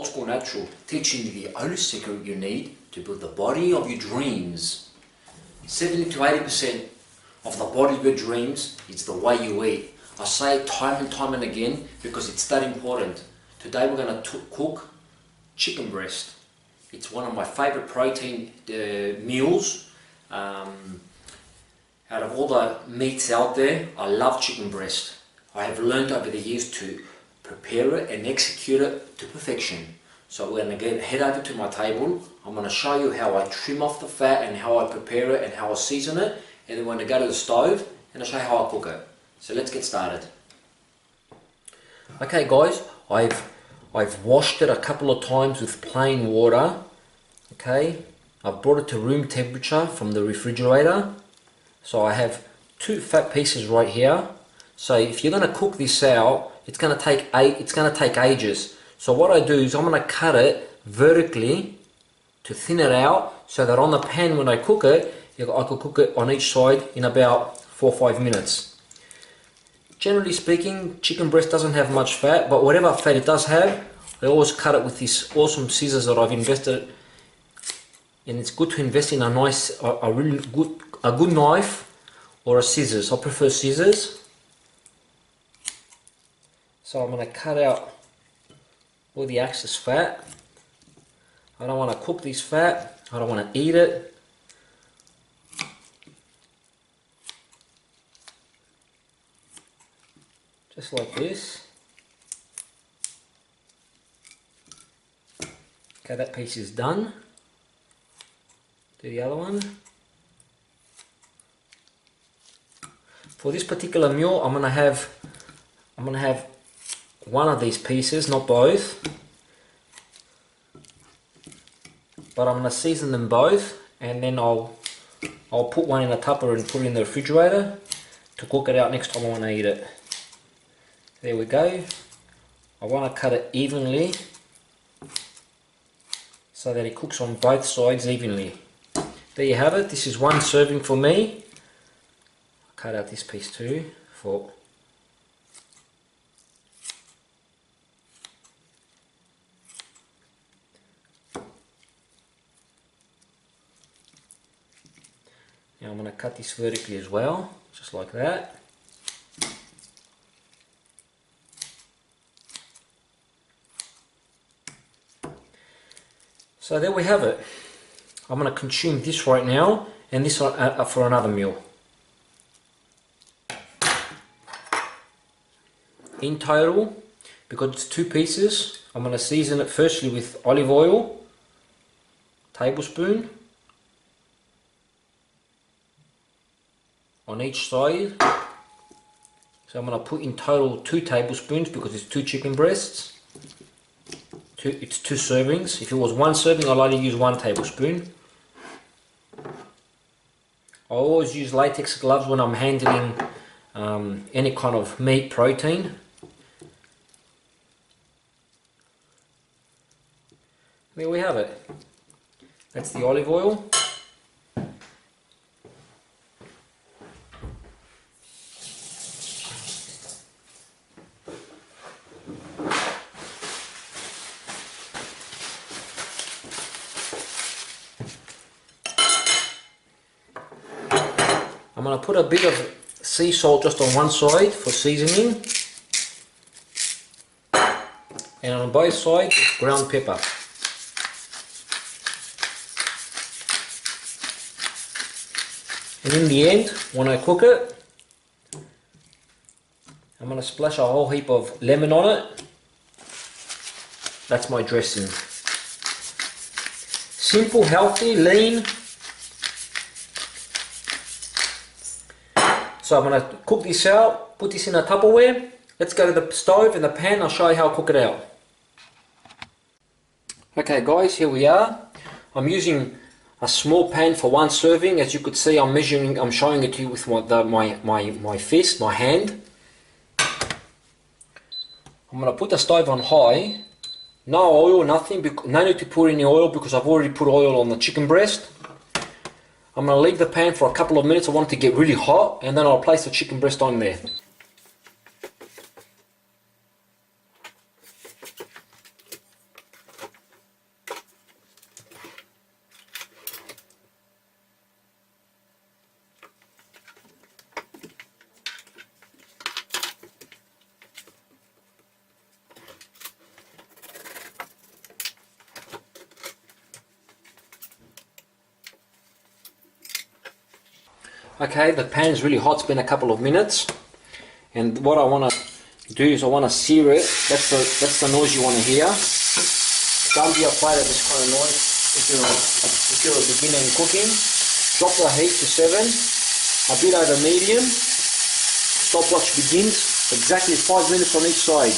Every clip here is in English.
Old School Natural, teaching you the only secret you need to build the body of your dreams. 70 to 80% of the body of your dreams is the way you eat. I say it time and time and again because it's that important. Today we're going to cook chicken breast. It's one of my favorite protein meals. Out of all the meats out there, I love chicken breast. I have learned over the years to prepare it and execute it to perfection. So we're going to head over to my table. I'm going to show you how I trim off the fat and how I prepare it and how I season it. And then we're going to go to the stove and I'll show you how I cook it. So let's get started. Okay guys, I've washed it a couple of times with plain water. Okay, I've brought it to room temperature from the refrigerator. So I have 2 fat pieces right here. So if you're going to cook this out, it's going to take ages. So what I do is I'm going to cut it vertically to thin it out so that on the pan when I cook it, I could cook it on each side in about 4 or 5 minutes. Generally speaking, chicken breast doesn't have much fat, but whatever fat it does have, I always cut it with these awesome scissors that I've invested. And it's good to invest in a nice, a good knife or a scissors. I prefer scissors. So I'm going to cut out all the excess fat. I don't want to cook this fat. I don't want to eat it. Just like this. Okay, that piece is done. Do the other one. For this particular meal, I'm gonna have one of these pieces, not both. But I'm gonna season them both, and then I'll put one in a tupper and put it in the refrigerator to cook it out next time I want to eat it. There we go. I want to cut it evenly so that it cooks on both sides evenly. There you have it. This is one serving for me. I'll cut out this piece too for now I'm going to cut this vertically as well, just like that. So there we have it. I'm going to consume this right now and this for another meal. In total, because it's 2 pieces, I'm going to season it firstly with olive oil, tablespoon, on each side. So I'm going to put in total 2 tablespoons because it's 2 chicken breasts. It's 2 servings. If it was 1 serving, I'd only use 1 tablespoon. I always use latex gloves when I'm handling any kind of meat protein. There we have it. That's the olive oil. I'm going to put a bit of sea salt just on one side for seasoning, and on both sides ground pepper. And in the end, when I cook it, I'm going to splash a whole heap of lemon on it. That's my dressing. Simple, healthy, lean. So I'm going to cook this out, put this in a Tupperware. Let's go to the stove and the pan. I'll show you how I cook it out. Okay guys, here we are. I'm using a small pan for 1 serving. As you could see, I'm showing it to you with my fist, my hand. I'm going to put the stove on high. No oil, nothing, no need to put any oil because I've already put oil on the chicken breast. I'm going to leave the pan for a couple of minutes. I want it to get really hot, and then I'll place the chicken breast on there. Okay, the pan is really hot, it's been a couple of minutes. And what I want to do is I want to sear it. That's the noise you want to hear. Don't be afraid of this kind of noise if you're a beginner in cooking. Drop the heat to 7, a bit over medium. Stopwatch begins, exactly 5 minutes on each side.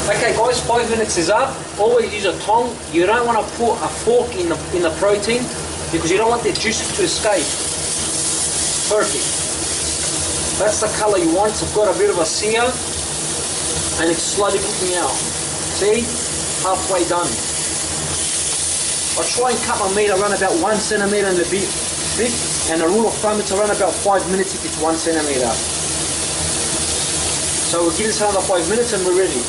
Okay guys, 5 minutes is up. Always use a tong. You don't want to put a fork in the protein because you don't want the juices to escape. Perfect. That's the color you want. It's got a bit of a sear and it's slowly cooking out. See? Halfway done. I try and cut my meat around about 1 centimeter and a bit thick, and the rule of thumb it's around about 5 minutes if it's 1 centimeter. So we'll give this another 5 minutes and we're ready.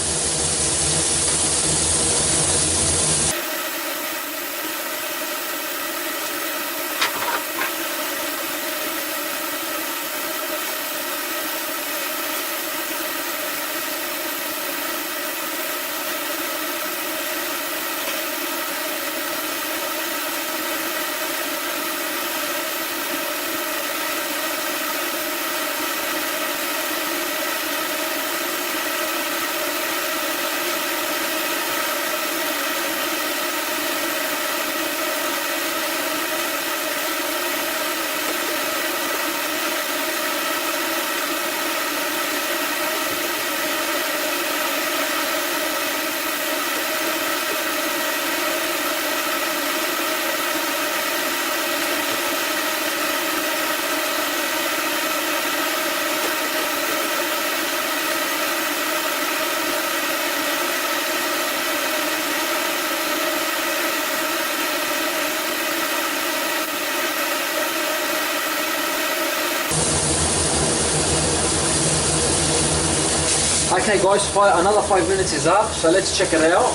Okay guys, another 5 minutes is up, so let's check it out.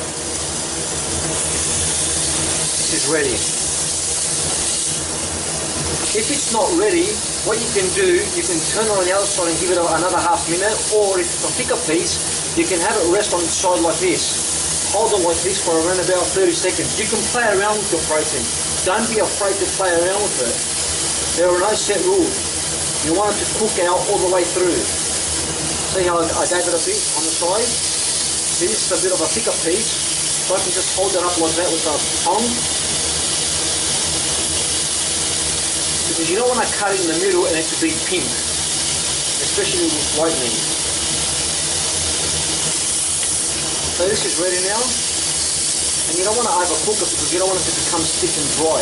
This is ready. If it's not ready, what you can do, you can turn it on the other side and give it another half minute, or if it's a thicker piece, you can have it rest on its side like this. Hold it like this for around about 30 seconds. You can play around with your protein. Don't be afraid to play around with it. There are no set rules. You want it to cook out all the way through. See how I gave it a bit on the side? See, this is a bit of a thicker piece, so I can just hold it up like that with a tongue. Because you don't want to cut it in the middle and it to be pink, especially with white meat. So this is ready now, and you don't want to overcook it because you don't want it to become stiff and dry.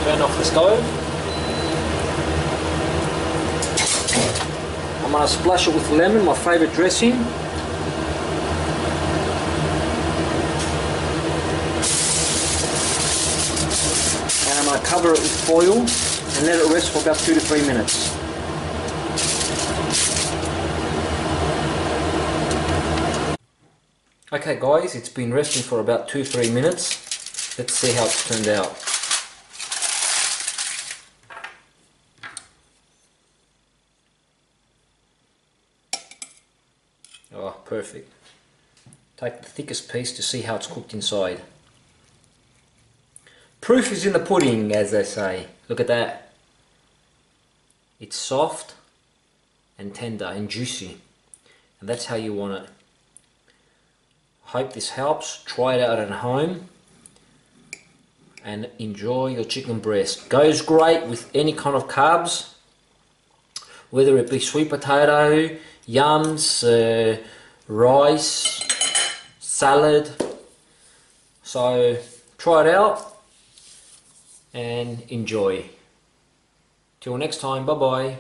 Turn off the stove. I'm going to splash it with lemon, my favourite dressing. And I'm going to cover it with foil and let it rest for about 2 to 3 minutes. Okay guys, it's been resting for about 2-3 minutes. Let's see how it's turned out. Oh, perfect. Take the thickest piece to see how it's cooked inside. Proof is in the pudding, as they say. Look at that. It's soft and tender and juicy. And that's how you want it. Hope this helps. Try it out at home and enjoy your chicken breast. Goes great with any kind of carbs, whether it be sweet potato, yums, rice, salad. So try it out and enjoy. Till next time, bye bye.